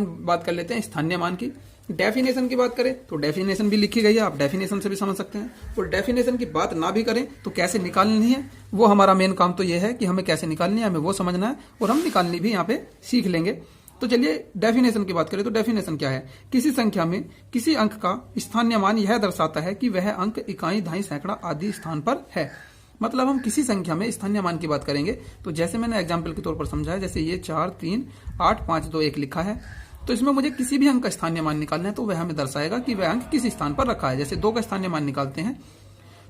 हम बात कर लेते हैं स्थानीय मान की। डेफिनेशन की बात करें तो डेफिनेशन भी लिखी गई है, आप डेफिनेशन से भी समझ सकते हैं। और डेफिनेशन की बात ना भी करें तो कैसे निकालनी है, वो हमारा मेन काम तो ये है कि हमें कैसे निकालनी है, हमें वो समझना है और हम निकालनी भी यहाँ पे सीख लेंगे। तो चलिए डेफिनेशन की बात करें तो डेफिनेशन क्या है। किसी संख्या में किसी अंक का स्थानीय मान यह दर्शाता है कि वह अंक इकाई, दहाई, सैकड़ा आदि स्थान पर है। मतलब हम किसी संख्या में स्थानीय मान की बात करेंगे तो जैसे मैंने एग्जाम्पल के तौर पर समझाया, जैसे ये 4, 3, 8, 5, 2, 1 लिखा है, तो इसमें मुझे किसी भी अंक का स्थानीय मान निकालना है तो वह हमें दर्शाएगा कि वह अंक किस स्थान पर रखा है। जैसे 2 का स्थानीय मान निकालते हैं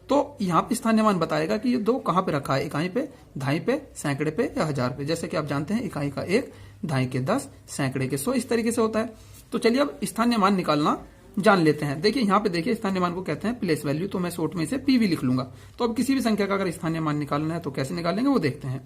तो यहाँ पे स्थानीय मान बताएगा कि ये 2 कहाँ पे रखा है, इकाई पे, दहाई पे, सैकड़े पे या हजार पे। जैसे कि आप जानते हैं इकाई का 1, दहाई के 10, सैकड़े के 100, इस तरीके से होता है। तो चलिए अब स्थानीय मान निकालना जान लेते हैं। देखिए यहाँ पे देखिए स्थानीय मान को कहते हैं प्लेस वैल्यू, तो मैं शॉर्ट में इसे पीवी लिख लूंगा। तो अब किसी भी संख्या का अगर स्थानीय मान निकालना है तो कैसे निकालेंगे वो देखते हैं।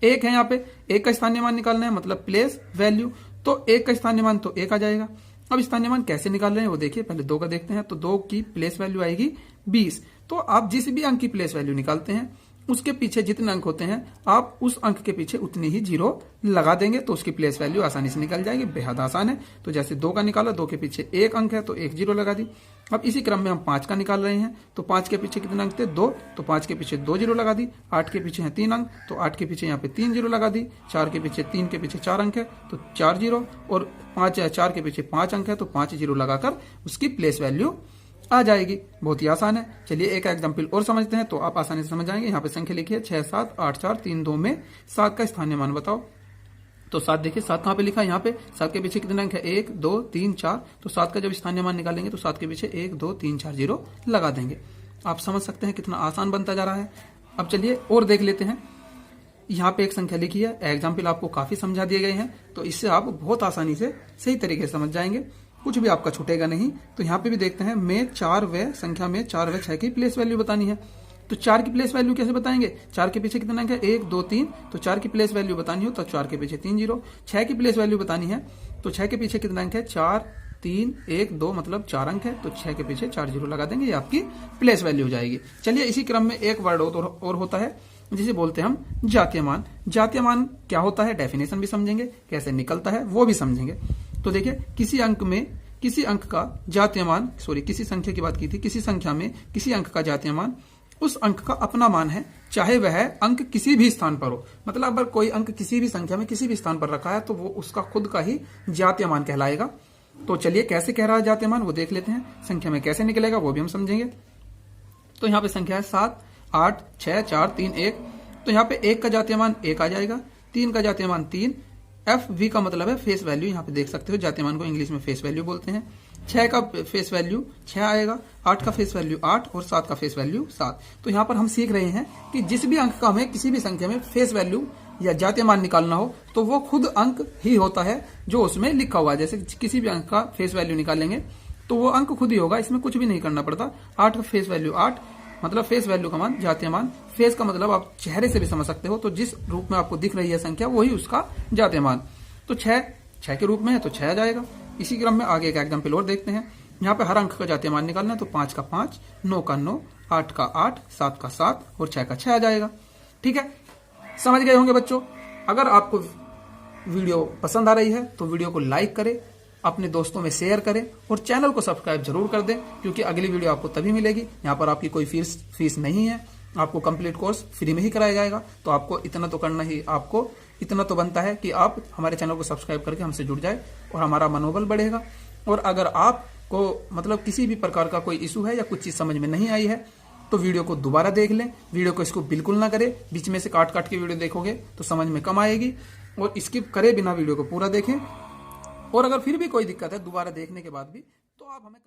1 है यहाँ पे, 1 का स्थानीय मान निकालना है मतलब प्लेस वैल्यू, तो 1 का स्थानीय मान तो 1 आ जाएगा। अब स्थानीय मान कैसे निकाल रहे हैं वो देखिए, पहले 2 का देखते हैं। तो 2 की प्लेस वैल्यू आएगी 20। तो आप जिस भी अंक की प्लेस वैल्यू निकालते हैं उसके पीछे जितने अंक होते हैं आप उस अंक के पीछे उतनी ही जीरो लगा देंगे तो उसकी प्लेस वैल्यू आसानी से निकल जाएगी। बेहद आसान है। तो जैसे 2 का निकाला, 2 के पीछे 1 अंक है तो 1 जीरो लगा दी। अब इसी क्रम में हम 5 का निकाल रहे हैं तो 5 के पीछे कितने अंक थे, 2, तो 5 के पीछे 2 जीरो लगा दी। 8 के पीछे है 3 अंक तो 8 के पीछे यहाँ पे 3 जीरो लगा दी। 4 के पीछे 3 के पीछे 4 अंक है तो 4 जीरो, और 4 के पीछे 5 अंक है तो 5 जीरो लगाकर उसकी प्लेस वैल्यू आ जाएगी। बहुत ही आसान है। चलिए एक एग्जाम्पल और समझते हैं तो आप आसानी से समझ जाएंगे। यहाँ पे संख्या लिखिए 6, 7, 8, 4, 3, 2 में 7 का स्थानीय मान बताओ। तो 7 देखिए, 7 कहाँ पे लिखा है, यहाँ पे। 7 के पीछे कितने अंक है, 1, 2, 3, 4। तो 7 का जब स्थानीय मान निकालेंगे तो 7 के पीछे 1, 2, 3, 4 जीरो लगा देंगे। आप समझ सकते हैं कितना आसान बनता जा रहा है। अब चलिए और देख लेते हैं। यहाँ पे एक संख्या लिखी है, एग्जाम्पल आपको काफी समझा दिए गए हैं तो इससे आप बहुत आसानी से सही तरीके से समझ जाएंगे, कुछ भी आपका छूटेगा नहीं। तो यहाँ पे भी देखते हैं, में 4 व संख्या में 4 व 6 की प्लेस वैल्यू बतानी है। तो 4 की प्लेस वैल्यू कैसे बताएंगे, 4 के पीछे कितना अंक है, 1, 2, 3। तो 4 की प्लेस वैल्यू बतानी हो तो 4 के पीछे 3 जीरो। 6 की प्लेस वैल्यू बतानी है तो 6 के पीछे कितना अंक है, 4, 3, 1, 2 मतलब 4 अंक है तो 6 के पीछे 4 जीरो लगा देंगे, ये आपकी प्लेस वैल्यू हो जाएगी। चलिए इसी क्रम में एक वर्ड और होता है जिसे बोलते हैं हम जातीय मान। जातीय मान क्या होता है, डेफिनेशन भी समझेंगे, कैसे निकलता है वो भी समझेंगे। तो देखिए किसी अंक का जातीय मान, किसी संख्या की बात की थी, किसी संख्या में किसी अंक का जातीय मान उस अंक का अपना मान है, चाहे वह अंक किसी भी स्थान पर हो। मतलब अगर कोई अंक किसी भी संख्या में किसी भी स्थान पर रखा है तो वो उसका खुद का ही जातीय मान कहलाएगा। तो चलिए कैसे कह रहा है जातीय मान वो देख लेते हैं। संख्या में कैसे निकलेगा वो भी हम समझेंगे। तो यहाँ पे संख्या है 7, 8, 6, 4, 3, 1। तो यहाँ पे 1 का जातीय मान 1 आ जाएगा, 3 का जातीय मान 3। FV का मतलब है फेस वैल्यू, यहाँ पे देख सकते हो जातीय मान को इंग्लिश में फेस वैल्यू बोलते हैं। 6 का फेस वैल्यू 6 आएगा, 8 का फेस वैल्यू 8 और 7 का फेस वैल्यू 7। तो यहाँ पर हम सीख रहे हैं कि जिस भी अंक का हमें किसी भी संख्या में फेस वैल्यू या जातीय मान निकालना हो तो वो खुद अंक ही होता है जो उसमें लिखा हुआ है। जैसे किसी भी अंक का फेस वैल्यू निकालेंगे तो वो अंक खुद ही होगा, इसमें कुछ भी नहीं करना पड़ता। 8 का फेस वैल्यू 8 मतलब फेस वैल्यू का मान, जातीय मान। फेस का मतलब आप चेहरे से भी समझ सकते हो, तो जिस रूप में आपको दिख रही है संख्या वही उसका जातीय मान। तो 6 के रूप में है तो 6 आ जाएगा। इसी क्रम में आगे का एग्जाम्पल और देखते हैं। यहाँ पे हर अंक का जातीय मान निकालना है तो 5 का 5, 9 का 9, 8 का 8, 7 का 7 और 6 का 6 आ जाएगा। ठीक है, समझ गए होंगे बच्चों। अगर आपको वीडियो पसंद आ रही है तो वीडियो को लाइक करें, अपने दोस्तों में शेयर करें और चैनल को सब्सक्राइब जरूर कर दें, क्योंकि अगली वीडियो आपको तभी मिलेगी। यहाँ पर आपकी कोई फीस नहीं है, आपको कंप्लीट कोर्स फ्री में ही कराया जाएगा। तो आपको इतना तो करना ही, आपको इतना तो बनता है कि आप हमारे चैनल को सब्सक्राइब करके हमसे जुड़ जाए और हमारा मनोबल बढ़ेगा। और अगर आपको मतलब किसी भी प्रकार का कोई इशू है या कुछ चीज समझ में नहीं आई है तो वीडियो को दोबारा देख लें। वीडियो को इसको बिल्कुल ना करें, बीच में से काट काट के वीडियो देखोगे तो समझ में कम आएगी। और स्किप करे बिना वीडियो को पूरा देखें। और अगर फिर भी कोई दिक्कत है दोबारा देखने के बाद भी तो आप हमें